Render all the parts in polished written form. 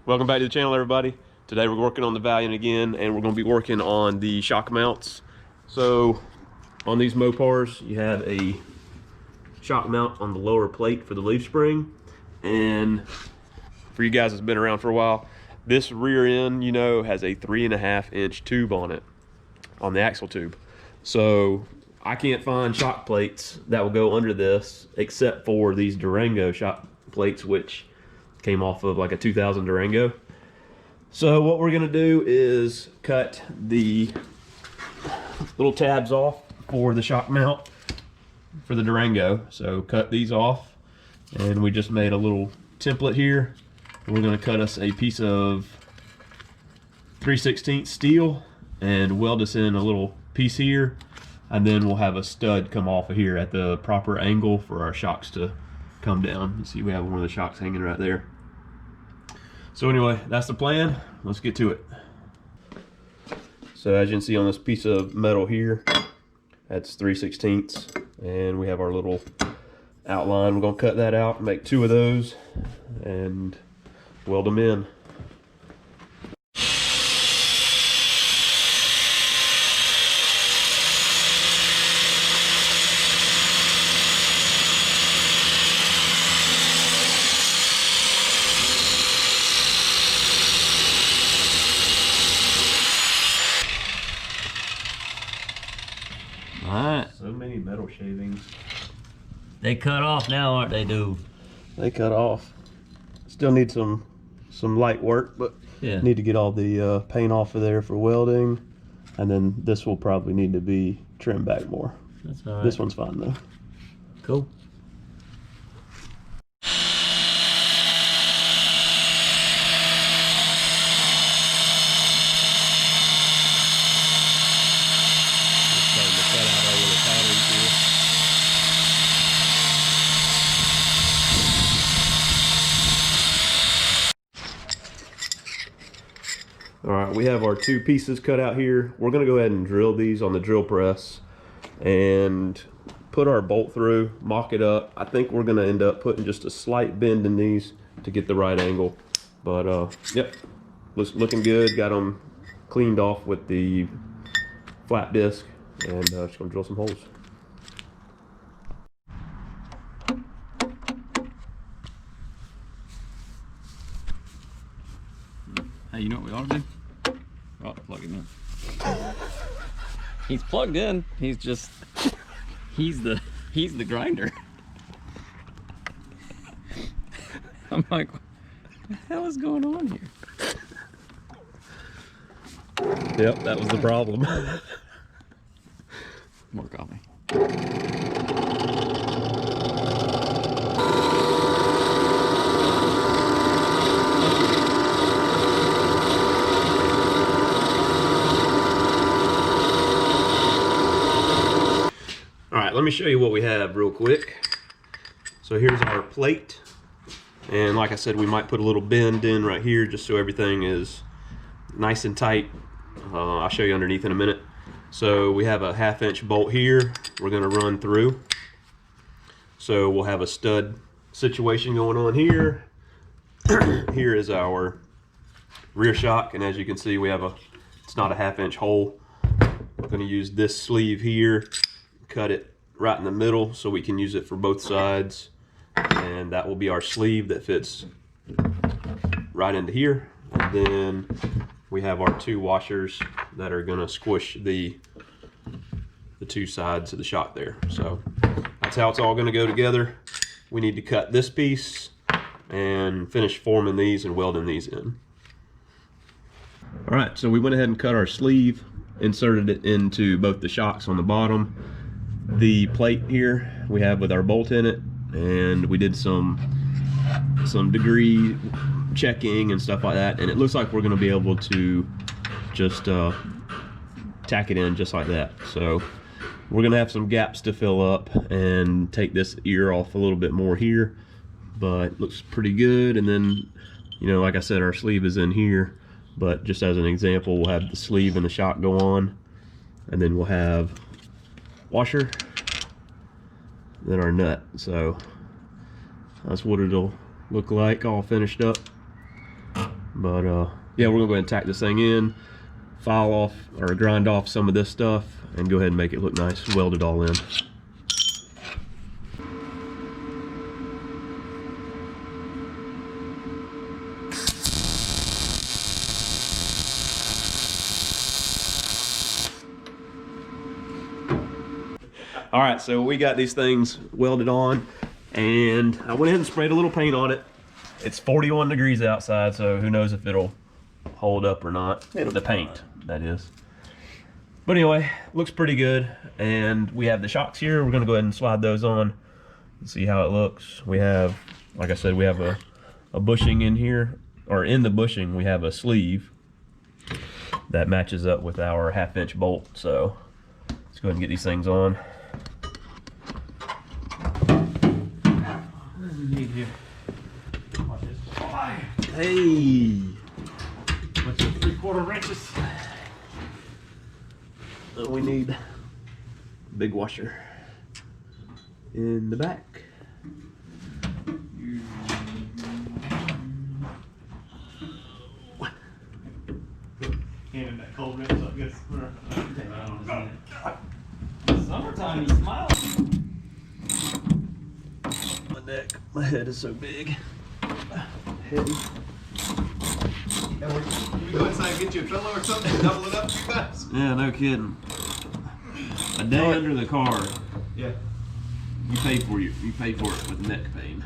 Welcome back to the channel, everybody. Today we're working on the Valiant again, and we're going to be working on the shock mounts. So on these Mopars, you have a shock mount on the lower plate for the leaf spring, and for you guys that's been around for a while, this rear end, you know, has a 3.5 inch tube on it, on the axle tube. So I can't find shock plates that will go under this except for these Durango shock plates, which came off of like a 2000 Durango. So what we're gonna do is cut the little tabs off for the shock mount for the Durango. So cut these off, and we just made a little template here. We're gonna cut us a piece of 3/16 steel and weld us in a little piece here, and then we'll have a stud come off of here at the proper angle for our shocks to come down. You see we have one of the shocks hanging right there. So anyway, that's the plan. Let's get to it. So as you can see on this piece of metal here, that's 3/16, and we have our little outline. We're gonna cut that out and make 2 of those and weld them in. Alright. So many metal shavings. They cut off now, aren't they, dude? They cut off. Still need some light work, but Yeah. need to get all the paint off of there for welding, and then this will probably need to be trimmed back more. That's alright. This one's fine though. Cool. All right, we have our 2 pieces cut out here. We're gonna go ahead and drill these on the drill press and put our bolt through, mock it up. I think we're gonna end up putting just a slight bend in these to get the right angle. But yep, looking good. Got them cleaned off with the flat disc, and just gonna drill some holes. Hey, you know what we ought to do? We ought to plug him in. He's plugged in. He's just, he's the grinder. I'm like, what the hell is going on here? Yep, that was the problem. More coffee. Let me show you what we have real quick. So here's our plate, and like I said, we might put a little bend in right here just so everything is nice and tight. I'll show you underneath in a minute. So we have a 1/2 inch bolt here we're going to run through. So we'll have a stud situation going on here. Here is our rear shock, and as you can see, we have it's not a 1/2 inch hole. We're going to use this sleeve here, cut it right in the middle so we can use it for both sides, and that will be our sleeve that fits right into here. And then we have our 2 washers that are going to squish the 2 sides of the shock there. So that's how it's all going to go together. We need to cut this piece and finish forming these and welding these in. All right, so we went ahead and cut our sleeve, inserted it into both the shocks on the bottom. The plate here we have with our bolt in it, and we did some degree checking and stuff like that, and it looks like we're going to be able to just tack it in just like that. So we're going to have some gaps to fill up and take this ear off a little bit more here, but it looks pretty good. And then, you know, like I said, our sleeve is in here, but just as an example, we'll have the sleeve and the shock go on, and then we'll have washer, then our nut. So that's what it'll look like all finished up. But yeah, we're gonna go ahead and tack this thing in, file off or grind off some of this stuff, and go ahead and make it look nice, weld it all in. All right, so we got these things welded on, and I went ahead and sprayed a little paint on it. It's 41 degrees outside, so who knows if it'll hold up or not. The paint, that is. But anyway, looks pretty good. And we have the shocks here. We're gonna go ahead and slide those on and see how it looks. We have, like I said, we have a bushing in here, or in the bushing, we have a sleeve that matches up with our 1/2-inch bolt. So let's go ahead and get these things on. What do we need here? Watch this. Hey! What's your 3/4 wrenches? We need a big washer in the back. Handing that cold wrench up, guess. Summertime, you smile. My neck, my head is so big. Heavy. Can we go inside and get you a pillow or something and double it up 2 times? Yeah, no kidding. A day under the car. Yeah. You pay for it. You pay for it with neck pain.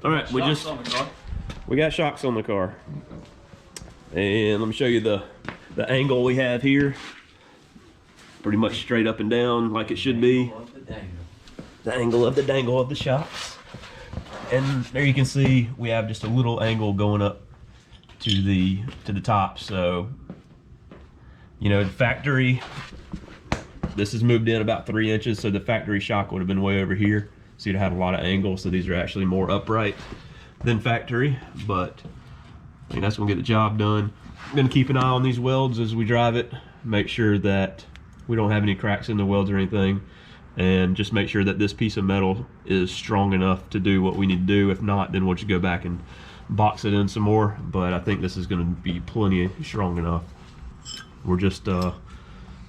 All right, we got shocks on the car, and let me show you the angle we have here. Pretty much straight up and down like it should be. The angle of the dangle of the shocks. And there you can see we have just a little angle going up to the top. So, you know, the factory, this is moved in about 3 inches, so the factory shock would have been way over here. So you'd have had a lot of angle, so these are actually more upright than factory, but I mean, that's gonna get the job done. I'm gonna keep an eye on these welds as we drive it, make sure that we don't have any cracks in the welds or anything, and just make sure that this piece of metal is strong enough to do what we need to do. If not, then we'll just go back and box it in some more, but I think this is gonna be plenty strong enough. We're just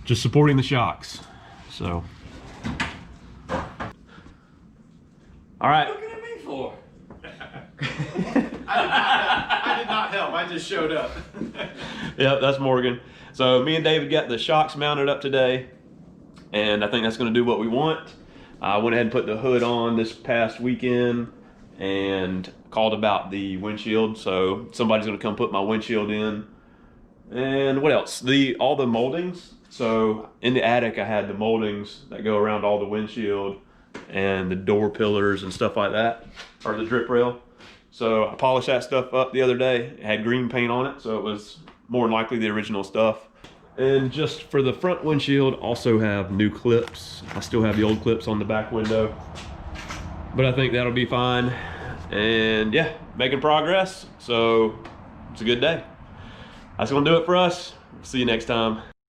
supporting the shocks, so. All right. What are you looking at me for? I did not help. I just showed up. Yep, that's Morgan. So me and David got the shocks mounted up today, and I think that's going to do what we want. I went ahead and put the hood on this past weekend and called about the windshield. So somebody's going to come put my windshield in. And what else? All the moldings. So in the attic, I had the moldings that go around all the windshield and the door pillars and stuff like that, or the drip rail. So I polished that stuff up the other day. It had green paint on it, so it was more than likely the original stuff. And just for the front windshield, also have new clips. I still have the old clips on the back window, but I think that'll be fine. And yeah, making progress. So it's a good day. That's gonna do it for us. See you next time.